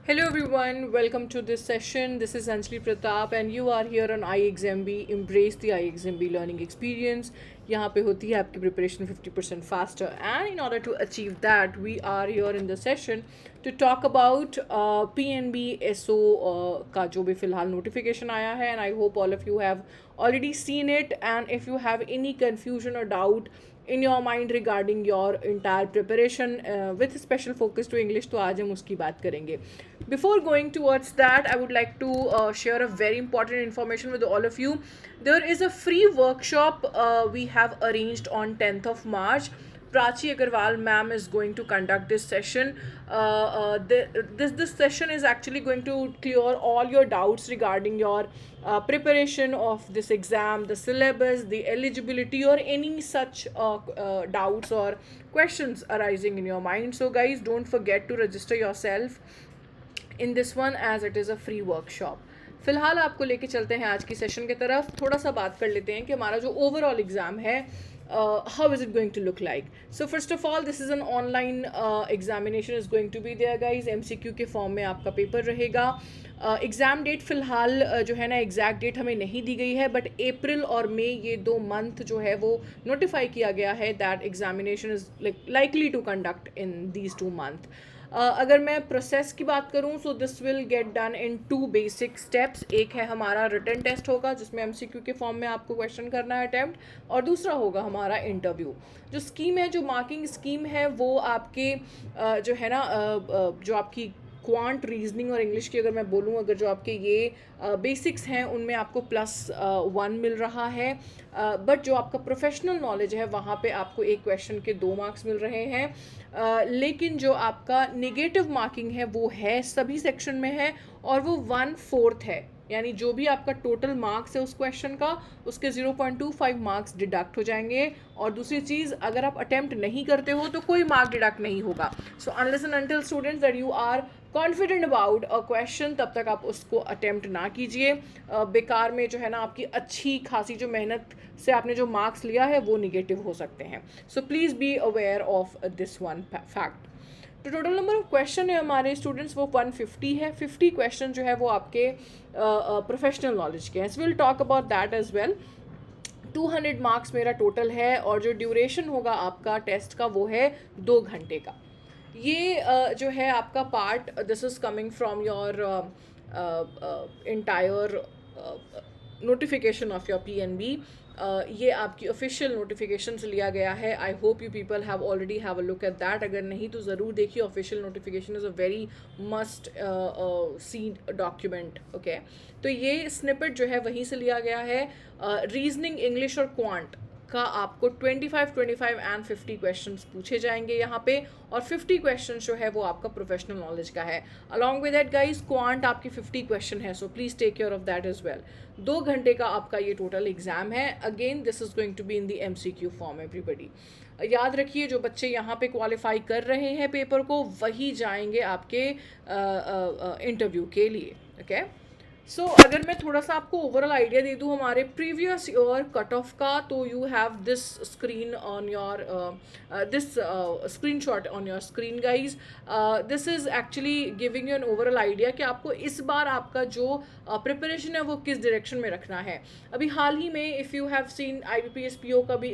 Hello everyone, welcome to this session. This is Anjali Pratap and you are here on iExamB. Embrace the iExamB learning experience. यहाँ पे होती है आपकी preparation 50% faster, and in order to achieve that we are here in the session to talk about PNB SO का जो भी फ़िलहाल notification आया है, and I hope all of you have already seen it, and if you have any confusion or doubt in your mind regarding your entire preparation with special focus to English, तो आज हम उसकी बात करेंगे. Before going towards that, I would like to share a very important information with all of you. There is a free workshop we have arranged on 10th of March. Prachi Agarwal ma'am is going to conduct this session. This session is actually going to clear all your doubts regarding your preparation of this exam, the syllabus, the eligibility, or any such doubts or questions arising in your mind. So guys, don't forget to register yourself in this one as it is a free workshop. फ़िलहाल आपको लेके चलते हैं आज की session की तरफ. थोड़ा सा बात कर लेते हैं कि हमारा जो ओवरऑल एग्ज़ाम है how is it going to look like. So first of all, this is an online examination is going to be there guys. MCQ के फॉर्म में आपका पेपर रहेगा. एग्ज़ाम डेट फ़िलहाल जो है ना एग्जैक्ट डेट हमें नहीं दी गई है, बट अप्रैल और मई ये 2 मंथ जो है वो नोटिफाई किया गया है that examination is likely to conduct in these 2 month. अगर मैं प्रोसेस की बात करूं, so this will get done in 2 basic steps. एक है हमारा रिटन टेस्ट होगा जिसमें एमसीक्यू के फॉर्म में आपको क्वेश्चन करना है अटैम्प्ट, और दूसरा होगा हमारा इंटरव्यू. जो स्कीम है, जो मार्किंग स्कीम है, वो आपके जो है ना जो आपकी क्वांट, रीजनिंग और इंग्लिश की अगर मैं बोलूँ, अगर जो आपके ये बेसिक्स हैं उनमें आपको +1 मिल रहा है. बट जो आपका प्रोफेशनल नॉलेज है वहाँ पे आपको एक क्वेश्चन के 2 मार्क्स मिल रहे हैं. लेकिन जो आपका नेगेटिव मार्किंग है वो है सभी सेक्शन में है, और वो 1/4 है. यानी जो भी आपका टोटल मार्क्स है उस क्वेश्चन का, उसके 0.25 मार्क्स डिडक्ट हो जाएंगे. और दूसरी चीज़, अगर आप अटेम्प्ट नहीं करते हो तो कोई मार्क डिडक्ट नहीं होगा. So unless and until students that you are confident about a question, तब तक आप उसको अटेम्प्ट ना कीजिए. बेकार में जो है ना आपकी अच्छी खासी जो मेहनत से आपने जो मार्क्स लिया है वो निगेटिव हो सकते हैं. So please be aware of this one fact. तो टोटल नंबर ऑफ क्वेश्चन है हमारे स्टूडेंट्स वो 150 है. 50 क्वेश्चन जो है वो आपके प्रोफेशनल नॉलेज के हैं. So will talk about that as well. 200 marks मेरा टोटल है, और जो ड्यूरेशन होगा आपका टेस्ट का वो है 2 घंटे का. ये जो है आपका part, this is coming from your entire notification of your PNB. ये आपकी ऑफिशियल नोटिफिकेशन से लिया गया है. आई hope you people have already have a look at that. अगर नहीं तो ज़रूर देखिए. Official notification is a very must see document. Okay, तो ये स्निपेट जो है वहीं से लिया गया है. रीजनिंग, इंग्लिश और क्वांट का आपको 25 एंड 50 क्वेश्चंस पूछे जाएंगे यहाँ पे, और 50 क्वेश्चन जो है वो आपका प्रोफेशनल नॉलेज का है. Along with that guys, quant आपकी 50 क्वेश्चन है, so please take care of that as well. 2 घंटे का आपका ये टोटल एग्जाम है. Again this is going to be in the MCQ form everybody. याद रखिए, जो बच्चे यहाँ पे क्वालिफाई कर रहे हैं पेपर को, वही जाएंगे आपके इंटरव्यू के लिए. ओके, सो अगर मैं थोड़ा सा आपको ओवरऑल आइडिया दे दूँ हमारे प्रीवियस ईयर कट ऑफ का, तो you have this screen on your this screen shot on your screen guys. This is actually giving you an overall idea कि आपको इस बार आपका जो प्रिपरेशन है वो किस डायरेक्शन में रखना है. अभी हाल ही में if you have seen IBPS PO का भी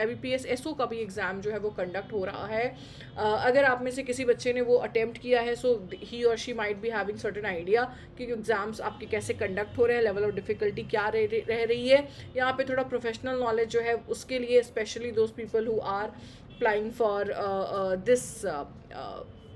IBPS SO का भी एग्ज़ाम जो है वो कंडक्ट हो रहा है. अगर आप में से किसी बच्चे ने वो अटेम्प्ट किया है, सो ही और she might be having certain idea कि एग्ज़ाम्स आपके कैसे कंडक्ट हो रहे हैं, लेवल ऑफ डिफ़िकल्टी क्या रह रही है. यहाँ पे थोड़ा प्रोफेशनल नॉलेज जो है उसके लिए, specially those people who are applying for this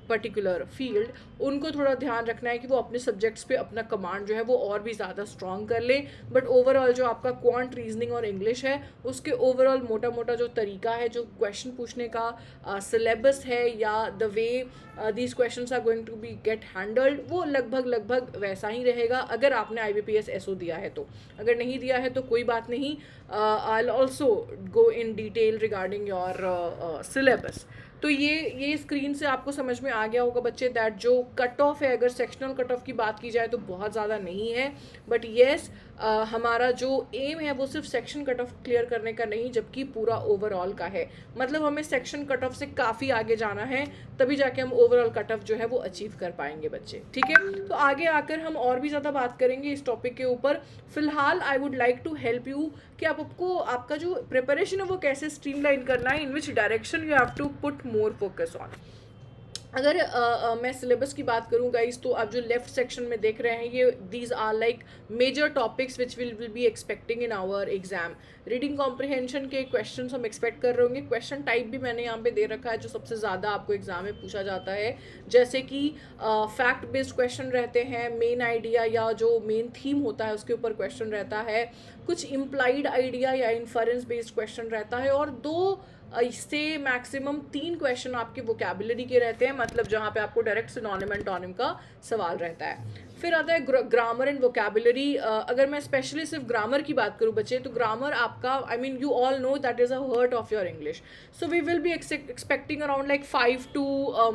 particular field, उनको थोड़ा ध्यान रखना है कि वो अपने सब्जेक्ट्स पे अपना कमांड जो है वो और भी ज़्यादा स्ट्रॉन्ग कर ले. बट ओवरऑल जो आपका क्वांट, रीजनिंग और इंग्लिश है, उसके ओवरऑल मोटा मोटा जो तरीका है, जो क्वेश्चन पूछने का सिलेबस है, या the way these questions are going to be get handled, वो लगभग वैसा ही रहेगा अगर आपने IBPS SO दिया है तो. अगर नहीं दिया है तो कोई बात नहीं. I will also go in detail regarding your syllabus. तो ये स्क्रीन से आपको समझ में आ गया होगा बच्चे दैट जो कट ऑफ है, अगर सेक्शनल कट ऑफ की बात की जाए तो बहुत ज़्यादा नहीं है. बट येस, हमारा जो एम है वो सिर्फ सेक्शन कट ऑफ क्लियर करने का नहीं, जबकि पूरा ओवरऑल का है. मतलब हमें सेक्शन कट ऑफ से काफ़ी आगे जाना है तभी जाके हम ओवरऑल कट ऑफ जो है वो अचीव कर पाएंगे बच्चे, ठीक है। तो आगे आकर हम और भी ज़्यादा बात करेंगे इस टॉपिक के ऊपर। फिलहाल I would like to help you कि आपको आपका जो प्रिपरेशन है वो कैसे स्ट्रीमलाइन करना है, in which direction you have to put more focus on. अगर मैं सिलेबस की बात करूँ गाइस, तो आप जो लेफ्ट सेक्शन में देख रहे हैं ये these are like major topics which will be expecting in our exam. Reading comprehension के क्वेश्चंस हम एक्सपेक्ट कर रहे होंगे। क्वेश्चन टाइप भी मैंने यहाँ पे दे रखा है जो सबसे ज़्यादा आपको एग्जाम में पूछा जाता है, जैसे कि फैक्ट बेस्ड क्वेश्चन रहते हैं, मेन आइडिया या जो मेन थीम होता है उसके ऊपर क्वेश्चन रहता है, कुछ इम्प्लाइड आइडिया या इन्फरेंस बेस्ड क्वेश्चन रहता है, और 2 इससे मैक्सिमम 3 क्वेश्चन आपके वोकैबुलरी के रहते हैं, मतलब जहाँ पे आपको डायरेक्ट सिनोनिम एंटोनिम का सवाल रहता है। फिर आता है ग्रामर एंड वोकैबुलरी। अगर मैं स्पेशली सिर्फ ग्रामर की बात करूँ बच्चे, तो ग्रामर आपका I mean you all know that is a hurt of your English, so we will be expecting around like 5 to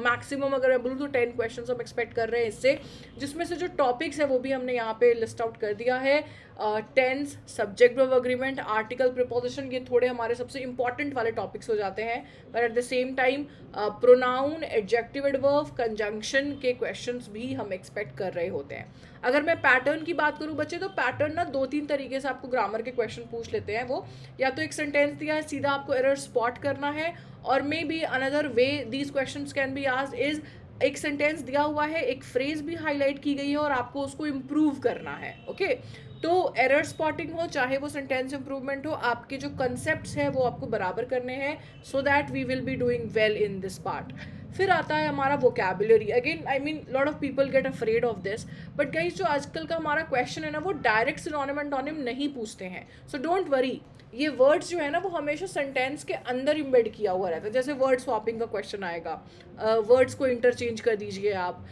maximum अगर मैं बोलूँ तो 10 क्वेश्चन हम एक्सपेक्ट कर रहे हैं इससे, जिसमें से जो टॉपिक्स है वो भी हमने यहाँ पे लिस्ट आउट कर दिया है। Tense, subject verb agreement, article, preposition, ये थोड़े हमारे सबसे इंपॉर्टेंट वाले टॉपिक्स हो जाते हैं, पर at the same time pronoun, adjective adverb, conjunction के क्वेश्चंस भी हम एक्सपेक्ट कर रहे होते हैं। अगर मैं पैटर्न की बात करूं बच्चे, तो पैटर्न ना 2-3 तरीके से आपको ग्रामर के क्वेश्चन पूछ लेते हैं। वो या तो एक सेंटेंस दिया है, सीधा आपको एरर स्पॉट करना है, और may be another way these questions can be asked is एक सेंटेंस दिया हुआ है, एक फ्रेज भी हाईलाइट की गई है और आपको उसको इम्प्रूव करना है, ओके। तो एरर स्पॉटिंग हो चाहे वो सेंटेंस इंप्रूवमेंट हो, आपके जो कंसेप्ट्स है वो आपको बराबर करने हैं, so that we will be doing well in this part. फिर आता है हमारा vocabulary. Again I mean lot of people get afraid of this, but guys जो आजकल का हमारा क्वेश्चन है ना वो डायरेक्ट सिनोनिम एंटोनिम नहीं पूछते हैं, सो डोंट वरी। ये वर्ड्स जो है ना वो हमेशा सेंटेंस के अंदर इम्बेड किया हुआ रहता है। जैसे वर्ड स्वैपिंग का क्वेश्चन आएगा, वर्ड्स को इंटरचेंज कर दीजिए आप,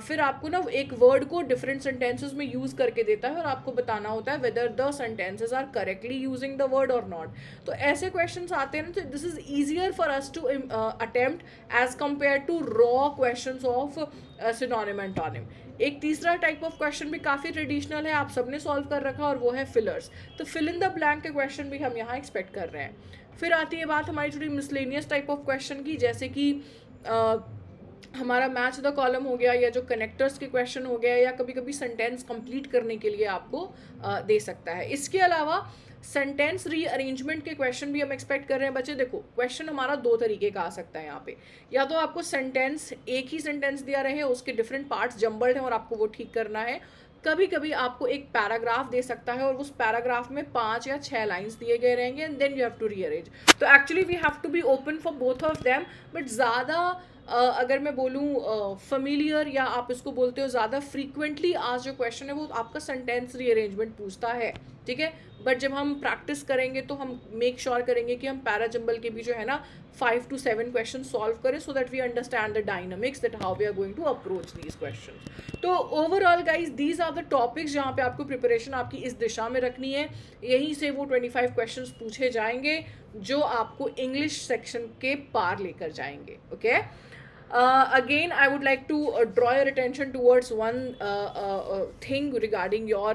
फिर आपको ना एक वर्ड को डिफरेंट सेंटेंसेस में यूज़ करके देता है और आपको बताना होता है whether the sentences are correctly using the word और नॉट। तो ऐसे क्वेश्चंस आते हैं ना, तो this is easier for us to attempt as compare to raw questions of synonym antonym. एक तीसरा टाइप ऑफ क्वेश्चन भी काफ़ी ट्रेडिशनल है, आप सबने सॉल्व कर रखा, और वो है फिलर्स। तो फिल इन द ब्लैंक के क्वेश्चन भी हम यहाँ एक्सपेक्ट कर रहे हैं। फिर आती है बात हमारी थोड़ी मिसलेनियस टाइप ऑफ क्वेश्चन की, जैसे कि हमारा मैच द कॉलम हो गया, या जो कनेक्टर्स के क्वेश्चन हो गया, या कभी कभी सेंटेंस कंप्लीट करने के लिए आपको दे सकता है। इसके अलावा सेंटेंस रीअरेंजमेंट के क्वेश्चन भी हम एक्सपेक्ट कर रहे हैं बच्चे। देखो क्वेश्चन हमारा 2 तरीके का आ सकता है यहाँ पे, या तो आपको सेंटेंस एक ही सेंटेंस दिया रहे, उसके डिफरेंट पार्ट्स जम्बल्ड हैं और आपको वो ठीक करना है। कभी कभी आपको एक पैराग्राफ दे सकता है और उस पैराग्राफ में 5 या 6 लाइंस दिए गए रहेंगे, and then you have to rearrange. तो actually we have to be open for both of them, but ज़्यादा अगर मैं बोलूँ फेमिलियर, या आप इसको बोलते हो ज़्यादा फ्रीक्वेंटली आज जो क्वेश्चन है वो आपका सेंटेंस रीअरेंजमेंट पूछता है, ठीक है। बट जब हम प्रैक्टिस करेंगे तो हम मेक श्योर करेंगे कि हम पैराजम्बल के भी जो है ना 5 to 7 क्वेश्चन सॉल्व करें, so that we understand the dynamics that how we are going to approach these question. तो overall guys these are the topics जहाँ पे आपको प्रिपरेशन आपकी इस दिशा में रखनी है। यहीं से वो 25 क्वेश्चन पूछे जाएंगे जो आपको इंग्लिश सेक्शन के पार लेकर जाएंगे, okay. Again, I would like to draw your attention towards one thing regarding your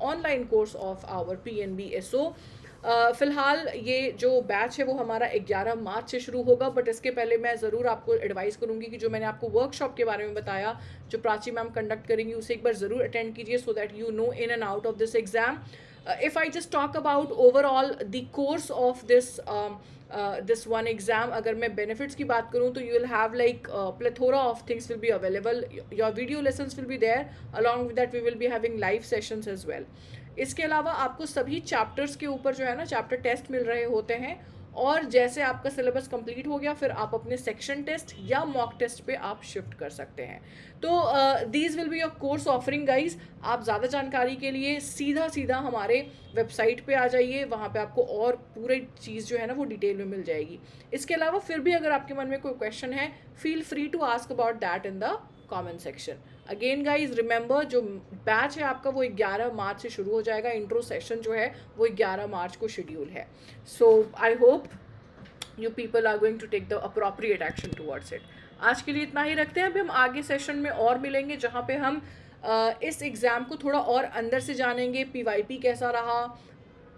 online course of our PNB SO. फ़िलहाल ये जो बैच है वो हमारा 11 मार्च से शुरू होगा, बट इसके पहले मैं ज़रूर आपको एडवाइस करूँगी कि जो मैंने आपको वर्कशॉप के बारे में बताया जो प्राची मैम कंडक्ट करेंगी, उसे एक बार ज़रूर अटेंड कीजिए, so that you know in and out of this exam. If I just talk about overall the course of this one exam, अगर मैं benefits की बात करूँ तो you will have like plethora of things will be available. Your video lessons will be there. Along with that we will be having live sessions as well. इसके अलावा आपको सभी चैप्टर्स के ऊपर जो है ना चैप्टर टेस्ट मिल रहे होते हैं, और जैसे आपका सिलेबस कंप्लीट हो गया फिर आप अपने सेक्शन टेस्ट या मॉक टेस्ट पे आप शिफ्ट कर सकते हैं. तो these will be your course offering guys. आप ज़्यादा जानकारी के लिए सीधा हमारे वेबसाइट पे आ जाइए, वहाँ पे आपको और पूरी चीज़ जो है ना वो डिटेल में मिल जाएगी. इसके अलावा फिर भी अगर आपके मन में कोई क्वेश्चन है, feel free to ask about that in the comment section. Again guys remember, जो बैच है आपका वो 11 मार्च से शुरू हो जाएगा. इंट्रो सेशन जो है वो 11 मार्च को शेड्यूल है. So I hope you people are going to take the appropriate action towards it. आज के लिए इतना ही रखते हैं. अभी हम आगे सेशन में और मिलेंगे जहाँ पे हम इस एग्ज़ाम को थोड़ा और अंदर से जानेंगे. PYP कैसा रहा,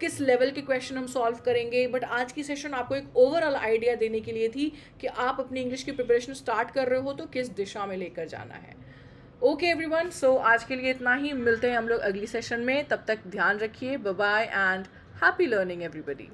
किस लेवल के क्वेश्चन हम सॉल्व करेंगे, बट आज की सेशन आपको एक ओवरऑल आइडिया देने के लिए थी कि आप अपनी इंग्लिश की प्रिपरेशन स्टार्ट कर रहे हो तो किस दिशा में लेकर जाना है. ओके एवरीवन, सो आज के लिए इतना ही. मिलते हैं हम लोग अगली सेशन में. तब तक ध्यान रखिए. Bye bye and happy learning everybody.